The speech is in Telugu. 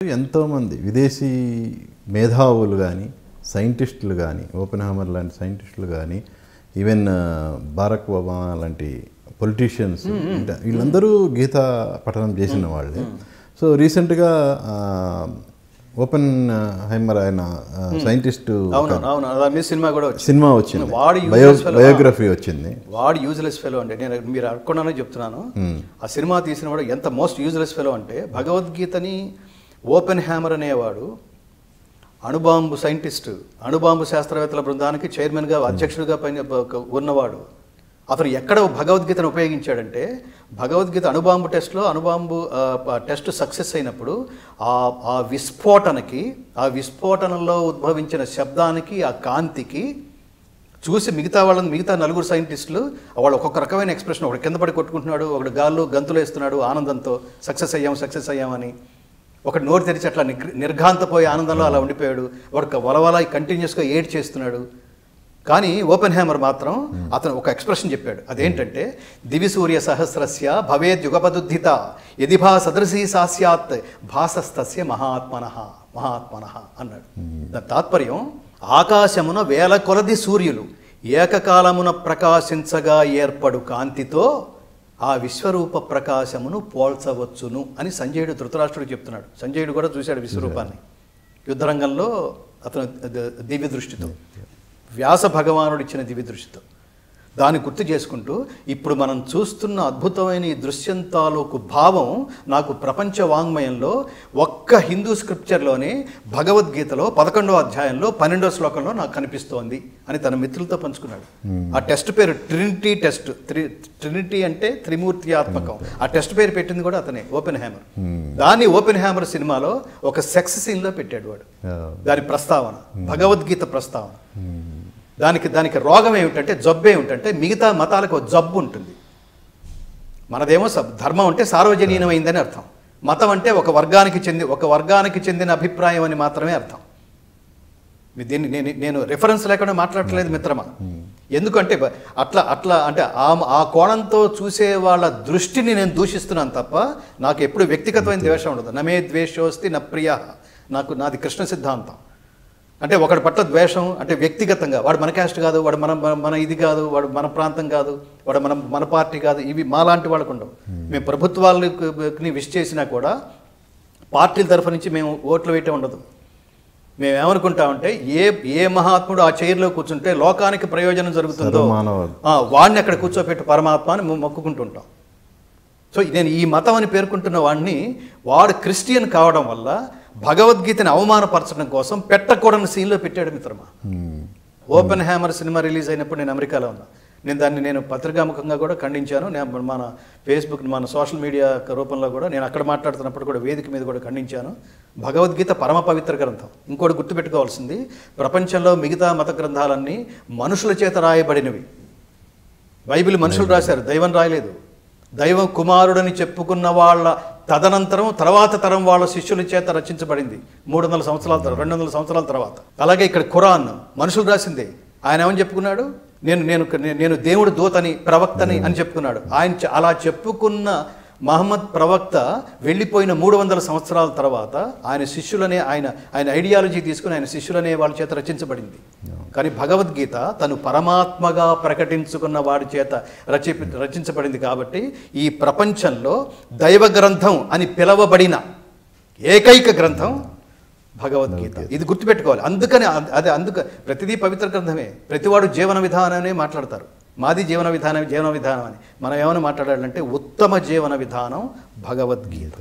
ఎంతోమంది విదేశీ మేధావులు కానీ సైంటిస్టులు కానీ ఓపెన్హైమర్ లాంటి సైంటిస్టులు కానీ ఈవెన్ బారక్ ఒబామా లాంటి పొలిటీషియన్స్ వీళ్ళందరూ గీత పఠనం చేసిన వాళ్ళే. సో రీసెంట్గా ఓపెన్ హైమర్ ఆయన సైంటిస్టు సినిమా వచ్చింది, బయోగ్రఫీ వచ్చింది. వాడు యూజ్లెస్ ఫెలో అంటే నేను మీరు అనుకున్నానని చెప్తున్నాను. ఆ సినిమా తీసిన వాడు ఎంత మోస్ట్ యూజ్లెస్ ఫెలో అంటే భగవద్గీతని ఓపెన్ హ్యామర్ అనేవాడు అణుబాంబు సైంటిస్టు, అణుబాంబు శాస్త్రవేత్తల బృందానికి చైర్మన్గా అధ్యక్షుడిగా పైన ఉన్నవాడు. అతను ఎక్కడ భగవద్గీతను ఉపయోగించాడంటే భగవద్గీత అణుబాంబు టెస్ట్లో అణుబాంబు టెస్ట్ సక్సెస్ అయినప్పుడు ఆ విస్ఫోటనంలో ఉద్భవించిన శబ్దానికి ఆ కాంతికి చూసి మిగతా నలుగురు సైంటిస్టులు వాళ్ళు ఒక్కొక్క రకమైన ఎక్స్ప్రెషన్, ఒకడు కింద పడి కొట్టుకుంటున్నాడు, ఒకడు గాల్లో గంతులు వేస్తున్నాడు ఆనందంతో సక్సెస్ అయ్యామని, ఒకటి నోరు తెరిచి అట్లా నిర్ఘాంతపోయే ఆనందంలో అలా ఉండిపోయాడు, వాడు వలవల కంటిన్యూస్గా ఏడ్ చేస్తున్నాడు. కానీ ఓపెన్ హ్యామర్ మాత్రం అతను ఒక ఎక్స్ప్రెషన్ చెప్పాడు, అదేంటంటే దివి సూర్య సహస్రస్య భవేద్యుగపదుద్ధిత యది భా సదృశీ సాస్యాత్ భాసస్తస్య మహాత్మనః అన్నాడు. దాని తాత్పర్యం ఆకాశమున వేల కొలది సూర్యులు ఏకకాలమున ప్రకాశించగా ఏర్పడు కాంతితో ఆ విశ్వరూప ప్రకాశమును పోల్చవచ్చును అని సంజయుడు ధృతరాష్ట్రుడు చెప్తున్నాడు. సంజయుడు కూడా చూశాడు విశ్వరూపాన్ని యుద్ధరంగంలో అతను దివ్య దృష్టితో, వ్యాస భగవానుడు ఇచ్చిన దివ్య దృష్టితో. దాన్ని గుర్తు చేసుకుంటూ ఇప్పుడు మనం చూస్తున్న అద్భుతమైన ఈ దృశ్యం తాలూకు భావం నాకు ప్రపంచ వాంగ్మయంలో ఒక్క హిందూ స్క్రిప్చర్లోనే భగవద్గీతలో 11వ అధ్యాయంలో 12వ శ్లోకంలో నాకు కనిపిస్తోంది అని తన మిత్రులతో పంచుకున్నాడు. ఆ టెస్ట్ పేరు ట్రినిటీ టెస్ట్. ట్రినిటీ అంటే త్రిమూర్త్యాత్మకం. ఆ టెస్ట్ పేరు పెట్టింది కూడా అతనే, ఓపెన్ హ్యామర్. దాన్ని ఓపెన్ హ్యామర్ సినిమాలో ఒక సెక్స్ సీన్లో పెట్టాడు వాడు. దాని ప్రస్తావన భగవద్గీత ప్రస్తావన. దానికి రోగం ఏమిటంటే, జబ్బు ఏమిటంటే మిగతా మతాలకు జబ్బు ఉంటుంది. మనదేమో ధర్మం అంటే సార్వజనీనమైందని అర్థం, మతం అంటే ఒక వర్గానికి చెందిన అభిప్రాయం అని మాత్రమే అర్థం. దీన్ని నేను రిఫరెన్స్ లేకుండా మాట్లాడట్లేదు మిత్రమా. ఎందుకంటే అట్లా అంటే ఆ కోణంతో చూసే వాళ్ళ దృష్టిని నేను దూషిస్తున్నాను తప్ప నాకు ఎప్పుడు వ్యక్తిగతమైన ద్వేషం ఉండదు. నమే ద్వేషోస్తి నా ప్రియ, నాది కృష్ణ సిద్ధాంతం. అంటే ఒకటి పట్ల ద్వేషం అంటే వ్యక్తిగతంగా వాడు మన క్యాస్ట్ కాదు, వాడు మన ఇది కాదు, వాడు మన ప్రాంతం కాదు, వాడు మన పార్టీ కాదు, ఇవి మాలాంటి వాళ్ళకు ఉండవు. మేము ప్రభుత్వాలని విష్ చేసినా కూడా పార్టీల తరఫు నుంచి మేము ఓట్లు వేయటం ఉండదు. మేము ఏమనుకుంటామంటే ఏ మహాత్ముడు ఆ చైర్లో కూర్చుంటే లోకానికి ప్రయోజనం జరుగుతుందో వాడిని అక్కడ కూర్చోపెట్టి పరమాత్మ అని మేము మొక్కుకుంటుంటాం. సో నేను ఈ మతం అని పేర్కొంటున్న వాడిని వాడు క్రిస్టియన్ కావడం వల్ల భగవద్గీతని అవమానపరచడం కోసం పెట్టకూడని సీన్లో పెట్టాడు మిత్రమా. ఓపెన్ హ్యామర్ సినిమా రిలీజ్ అయినప్పుడు నేను అమెరికాలో ఉన్నా. నేను పత్రికాముఖంగా కూడా ఖండించాను. నేను మన ఫేస్బుక్, మన సోషల్ మీడియా రూపంలో కూడా నేను అక్కడ మాట్లాడుతున్నప్పుడు కూడా వేదిక మీద కూడా ఖండించాను. భగవద్గీత పరమ పవిత్ర గ్రంథం. ఇంకోటి గుర్తుపెట్టుకోవాల్సింది, ప్రపంచంలో మిగతా మత గ్రంథాలన్నీ మనుషుల చేత రాయబడినవి. బైబిల్ మనుషులు రాశారు, దైవం రాయలేదు. దైవం కుమారుడని చెప్పుకున్న వాళ్ళ తదనంతరం తర్వాత తరం వాళ్ళ శిష్యుల చేత రచించబడింది 200 సంవత్సరాల తర్వాత. అలాగే ఇక్కడ ఖురాన్ మనుషులు రాసిందే. ఆయన ఏమని చెప్పుకున్నాడు, నేను దేవుడు దూతని ప్రవక్తని అని చెప్పుకున్నాడు. ఆయన అలా చెప్పుకున్న మహమ్మద్ ప్రవక్త వెళ్ళిపోయిన 300 సంవత్సరాల తర్వాత ఆయన శిష్యులనే ఆయన ఐడియాలజీ తీసుకుని ఆయన శిష్యులనే వాళ్ళ చేత రచించబడింది. కానీ భగవద్గీత తను పరమాత్మగా ప్రకటించుకున్న వాడి చేత రచించబడింది. కాబట్టి ఈ ప్రపంచంలో దైవ గ్రంథం అని పిలవబడిన ఏకైక గ్రంథం భగవద్గీత. ఇది గుర్తుపెట్టుకోవాలి. అందుక ప్రతిదీ పవిత్ర గ్రంథమే. ప్రతివాడు జీవన విధానమే మాట్లాడతారు. మాది జీవన విధానం అని. మనం ఏమైనా మాట్లాడాలంటే ఉత్తమ జీవన విధానం భగవద్గీత.